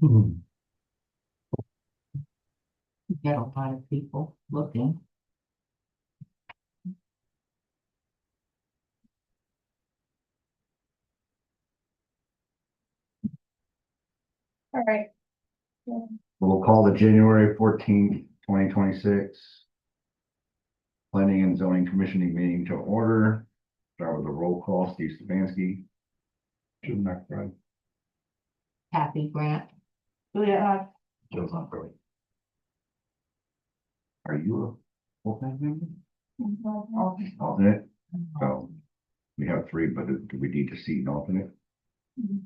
Got a lot of people looking. All right. We'll call the January 14th, 2026 Planning and Zoning Commissioning meeting to order. Start with a roll call. Steve Stefanski. Jim McBride. Happy Grant. Julia, Joe's not really. Are you a full-time member? Alternate? So we have three, but do we need to see an alternate?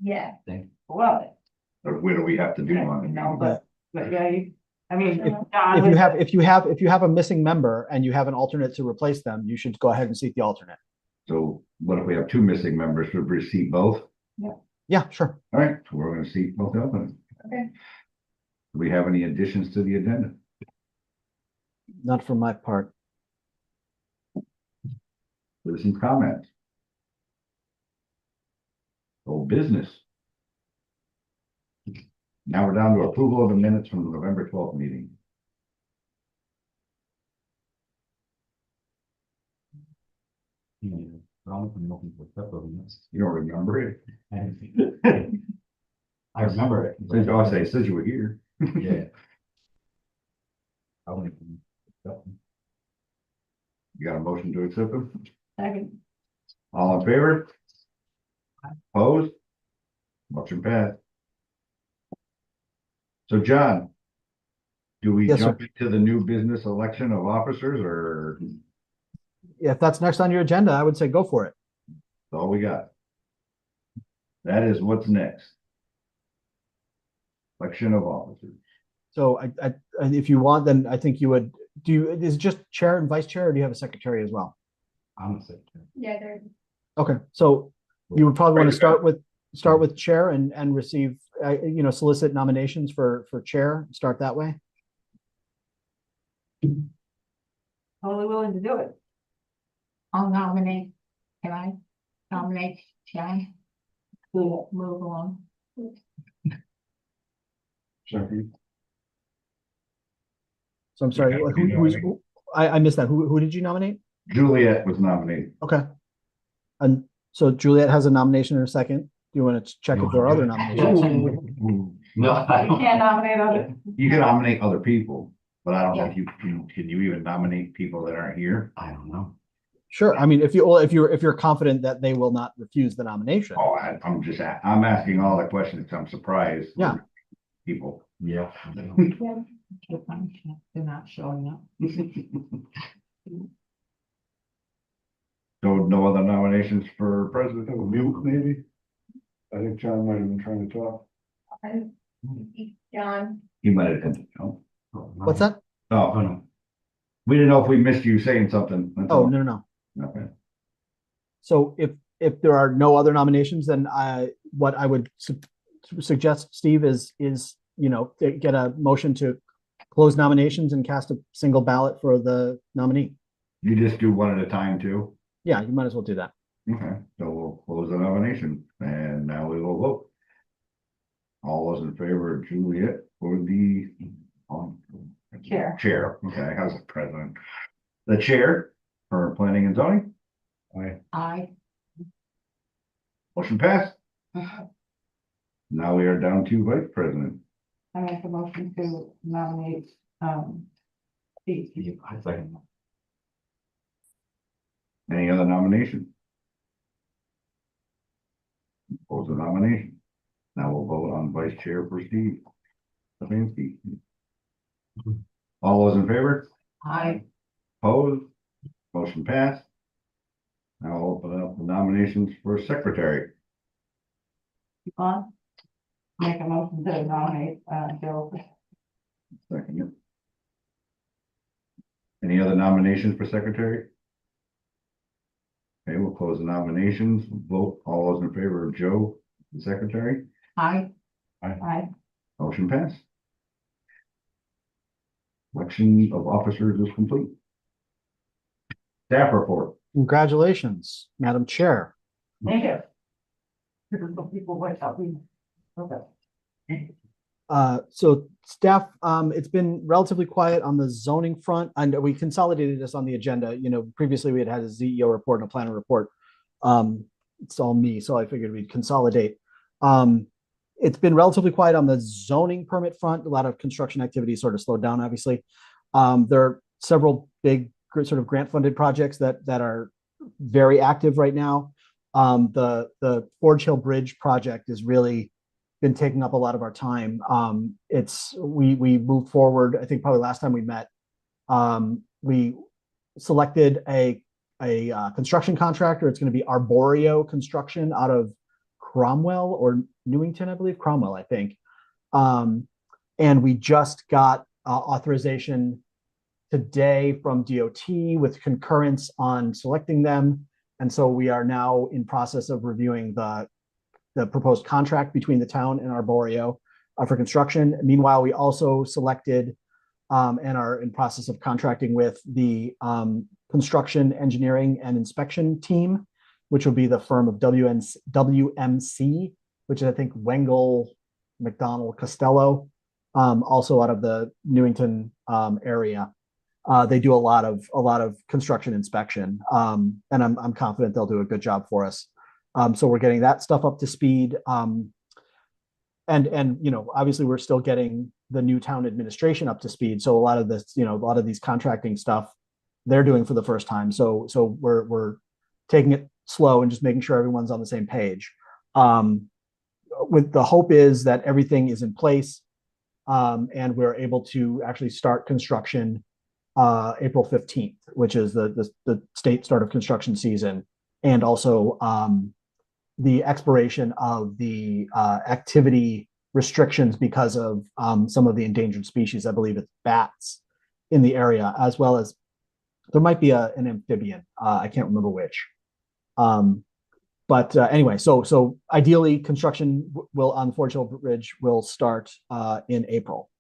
yeah, Thank- well, Or what do we have to do on it? No, but yeah, I mean, If you have a missing member and you have an alternate to replace them, you should go ahead and seek the alternate. So what if we have two missing members? Should we seat both? Yeah, sure. All right, so we're gonna seat both of them. Okay. Do we have any additions to the agenda? Not for my part. Citizen comments? Old business? Now we're down to approval of the minutes from the November 12th meeting. You don't remember it? I remember it. It says you were here. Yeah. You got a motion to accept them? second, All in favor? Opposed? Motion passed. So John, do we Yes, jump into the new business election of officers, or If that's next on your agenda, I would say go for it. that's all we got? That is what's next. Election of officers. So if you want, then I think you would is it just chair and vice chair, or do you have a secretary as well? I'm a secretary. yeah, there, Okay, so you would probably want to start with chair and receive, solicit nominations for chair, start that way. totally willing to do it. I'll nominate, can I nominate Sharon? We'll move along. So I'm sorry, I missed that. Who did you nominate? Juliet was nominated. Okay. And so Juliet has a nomination in a second. Do you want to check if there are other nominations? No, I you don't. can't nominate other, You can nominate other people, but I don't know if you can you even nominate people that aren't here? I don't know. Sure. I mean, if you're confident that they will not refuse the nomination. Oh, I'm asking all the questions. I'm surprised. Yeah. People. Yeah. They're not showing up. So no other nominations for president? Mute, maybe? I think John might have been trying to talk. John, He might have been. Oh, What's that? Oh, oh, no. we didn't know if we missed you saying something. That's Oh, all. no. Okay. So if there are no other nominations, then what I would suggest, Steve, is get a motion to close nominations and cast a single ballot for the nominee. You just do one at a time too? Yeah, you might as well do that. Okay, so we'll close the nomination and now we will vote. All those in favor of Juliet for the Chair. Chair, okay, how's the president? The chair for planning and zoning, I, motion passed. Now we are down to vice president. I make a motion to nominate, Steve. I second that. Any other nomination? Close the nomination. Now we'll vote on vice chair for Steve Stefanski. All those in favor? I, Opposed? Motion passed. Now I'll open up the nominations for secretary. on, make a motion to nominate, Joe. Second. Any other nominations for secretary? Okay, we'll close the nominations. Vote all those in favor of Joe, the secretary. I, Motion passed. Election of officers is complete. Staff report. Congratulations, Madam Chair. thank you. People wake up. Okay. So staff, it's been relatively quiet on the zoning front, and we consolidated this on the agenda. You know, previously we had a CEO report and a planner report. It's all me, so I figured we'd consolidate. It's been relatively quiet on the zoning permit front. A lot of construction activity sort of slowed down, obviously. There are several big sort of grant funded projects that are very active right now. The Forge Hill Bridge project has really been taking up a lot of our time. We moved forward. I think probably last time we met, we selected a construction contractor. It's going to be Arborio Construction out of Cromwell or Newington, I believe. Cromwell, I think. And we just got authorization today from DOT with concurrence on selecting them. And so we are now in process of reviewing the proposed contract between the town and Arborio for construction. Meanwhile, we also selected and are in process of contracting with the construction engineering and inspection team, which will be the firm of WMC, which is, I think, Wengel, McDonald, Costello, also out of the Newington area. They do a lot of construction inspection, and I'm confident they'll do a good job for us. So we're getting that stuff up to speed, and you know, obviously we're still getting the new town administration up to speed. So a lot of this, you know, a lot of these contracting stuff they're doing for the first time. So we're taking it slow and just making sure everyone's on the same page. With the hope is that everything is in place, and we're able to actually start construction April 15th, which is the state start of construction season, and also the expiration of the activity restrictions because of some of the endangered species. I believe it's bats in the area, as well as there might be an amphibian. I can't remember which. But anyway, so ideally construction will on Forge Hill Bridge will start in April.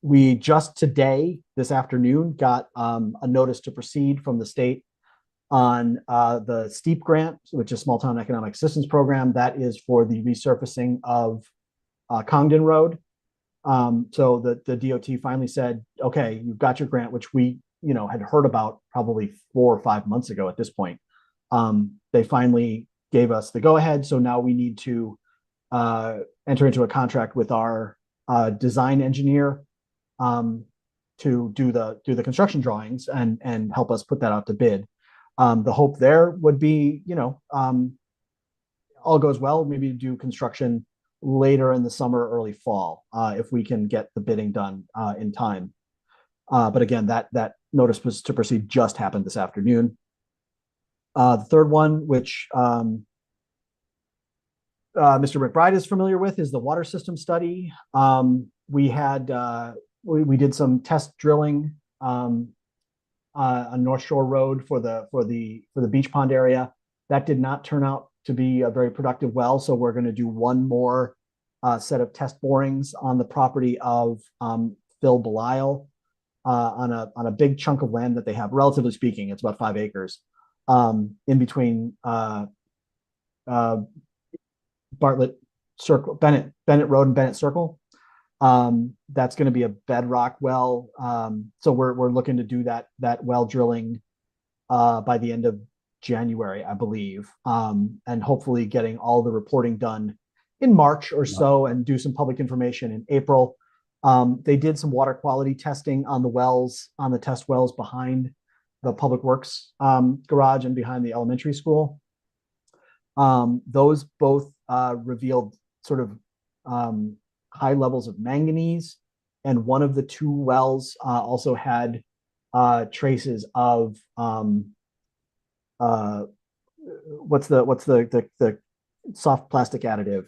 We just today, this afternoon, got a notice to proceed from the state on the STEEP grant, which is Small Town Economic Assistance Program. That is for the resurfacing of Congdon Road. So the DOT finally said, okay, you've got your grant, which we, you know, had heard about probably 4 or 5 months ago at this point. They finally gave us the go-ahead. So now we need to enter into a contract with our design engineer to do the construction drawings and help us put that out to bid. The hope there would be, you know, all goes well, maybe do construction later in the summer, early fall, if we can get the bidding done in time. But again, that notice was to proceed just happened this afternoon. The third one, which Mr. McBride is familiar with, is the water system study. We had we did some test drilling on North Shore Road for the beach pond area. That did not turn out to be a very productive well, so we're going to do one more set of test borings on the property of Phil Belisle on a big chunk of land that they have. Relatively speaking, it's about 5 acres in between Bartlett Circle, Bennett Road and Bennett Circle. That's going to be a bedrock well. So we're looking to do that well drilling by the end of January, I believe, and hopefully getting all the reporting done in March or so, and do some public information in April. They did some water quality testing on the wells, on the test wells behind the Public Works garage and behind the elementary school. Those both revealed sort of high levels of manganese, and one of the 2 wells also had traces of what's the soft plastic additive?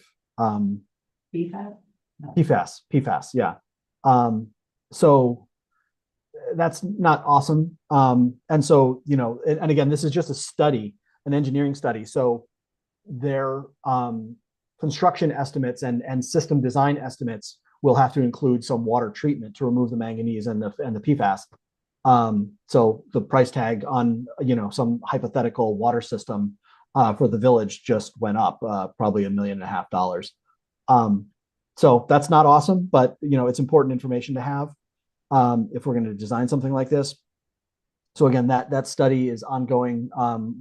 PFAS, yeah. So that's not awesome. And so, you know, and again, this is just a study, an engineering study. So their construction estimates and system design estimates will have to include some water treatment to remove the manganese and the PFAS. So the price tag on, you know, some hypothetical water system for the village just went up, probably $1.5 million. So that's not awesome, but you know, it's important information to have if we're going to design something like this. So again, that study is ongoing.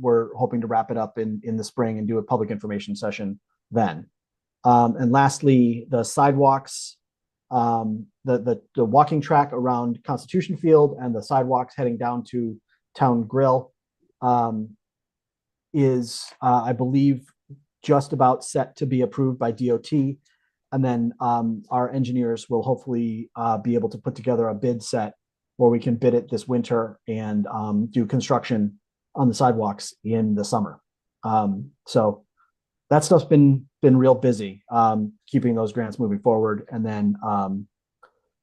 We're hoping to wrap it up in the spring and do a public information session then. And lastly, the sidewalks, the walking track around Constitution Field and the sidewalks heading down to Town Grill is, I believe, just about set to be approved by DOT. And then our engineers will hopefully be able to put together a bid set where we can bid it this winter and do construction on the sidewalks in the summer. So that stuff's been real busy, keeping those grants moving forward. And then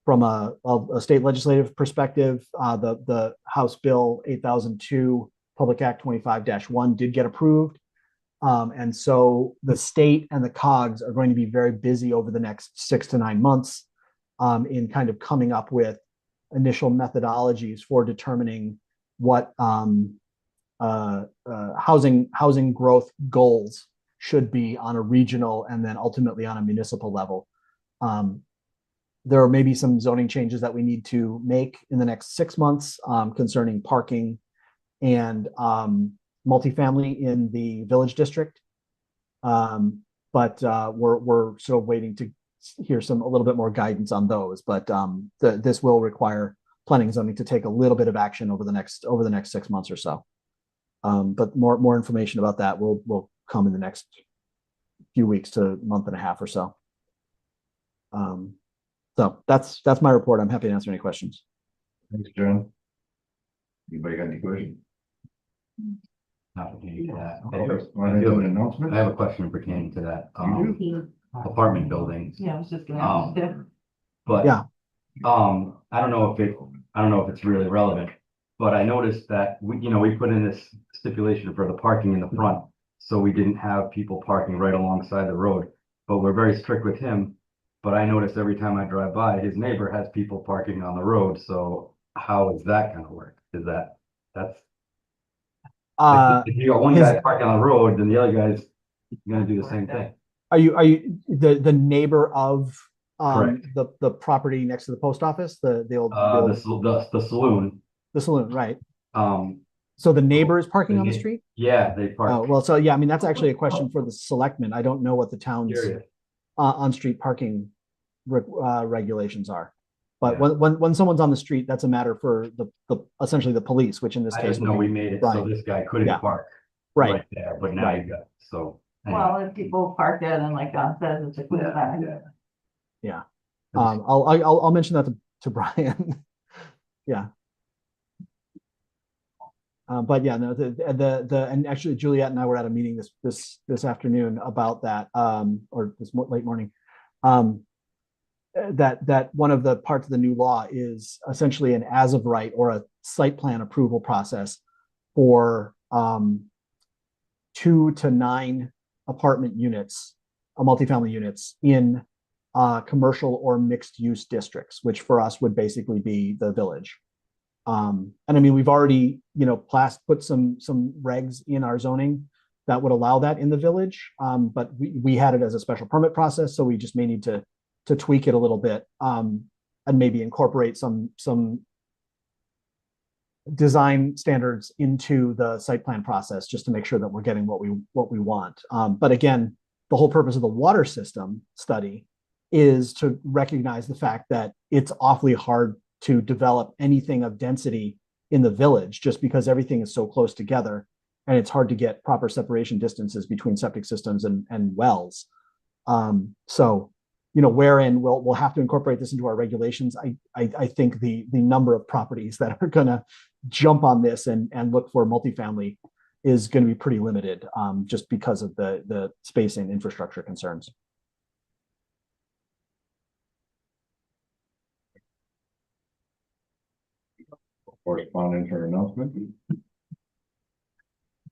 from a state legislative perspective, the House Bill 8002, Public Act 25-1 did get approved. And so the state and the COGS are going to be very busy over the next 6 to 9 months in kind of coming up with initial methodologies for determining what housing growth goals should be on a regional and then ultimately on a municipal level. There are maybe some zoning changes that we need to make in the next 6 months concerning parking and multifamily in the village district. But we're still waiting to hear a little bit more guidance on those. But this will require planning and zoning to take a little bit of action over the next 6 months or so. But more information about that will come in the next few weeks to month and a half or so. So that's my report. I'm happy to answer any questions. Thanks, John. Anybody got any questions? Not pertaining to that. Want to do an announcement? I have a question pertaining to that, You apartment building, Yeah, I was just gonna ask you. but. Yeah. I don't know if it's really relevant, but I noticed that we put in this stipulation for the parking in the front. So we didn't have people parking right alongside the road, but we're very strict with him. But I notice every time I drive by, his neighbor has people parking on the road. So how is that gonna work? That's if you got one guy parking on the road, then the other guy's gonna do the same thing. Are you the neighbor of Correct. the property next to the post office, the old The saloon, the saloon, right? um, So the neighbor is parking the on the neigh- street? yeah, they Oh, park. well, so yeah, I mean, that's actually a question for the selectmen. I don't know what the town's Curious. on-street parking regulations are. But Yeah. when someone's on the street, that's a matter for the essentially the police, which in this I case just would know be we made it so Brian. this guy couldn't Yeah. park right. right there, but now you got, so. anyway. Well, if people park there, then like Don says, it's a quick back. Yeah. I'll mention that to Brian. Yeah. But yeah, no, and actually Juliet and I were at a meeting this afternoon about that, or this late morning. That one of the parts of the new law is essentially an as of right or a site plan approval process for 2 to 9 apartment units, multifamily units in commercial or mixed use districts, which for us would basically be the village. And I mean, we've already, put some regs in our zoning that would allow that in the village. But we had it as a special permit process, so we just may need to tweak it a little bit, and maybe incorporate some design standards into the site plan process just to make sure that we're getting what we want. But again, the whole purpose of the water system study is to recognize the fact that it's awfully hard to develop anything of density in the village just because everything is so close together and it's hard to get proper separation distances between septic systems and wells. So, wherein we'll have to incorporate this into our regulations. I think the number of properties that are going to jump on this and look for multifamily is going to be pretty limited, just because of the space and infrastructure concerns. Correspondence or announcement?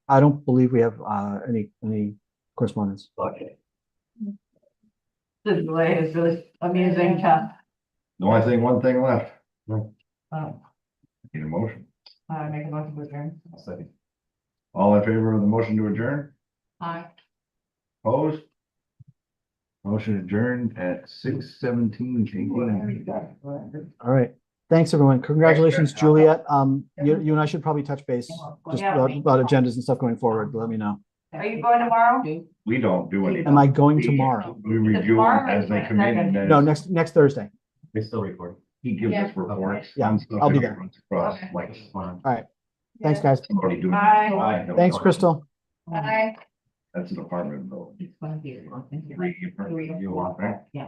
I don't believe we have any correspondence. Okay. The delay is really amusing to, No, I think one thing left. uh, Need a motion. make a motion to adjourn. I'll second. All in favor of the motion to adjourn? Aye. Opposed? Motion adjourned at 6:17 PM. All right. Thanks, everyone. Congratulations, guys. Juliet. You and I should probably touch base just Yeah. about agendas and stuff going forward. Let me know. Are you going tomorrow? We don't do anything. Am I going tomorrow? We review them as they come in and No, then next Thursday. They still recording. he gives us reports. Yeah, on stuff I'll be that there. runs across, Okay. like Thanks, guys. somebody doing. Bye. Thanks, Crystal. Bye. That's an apartment though. It's gonna be. Three, you want that? Yeah.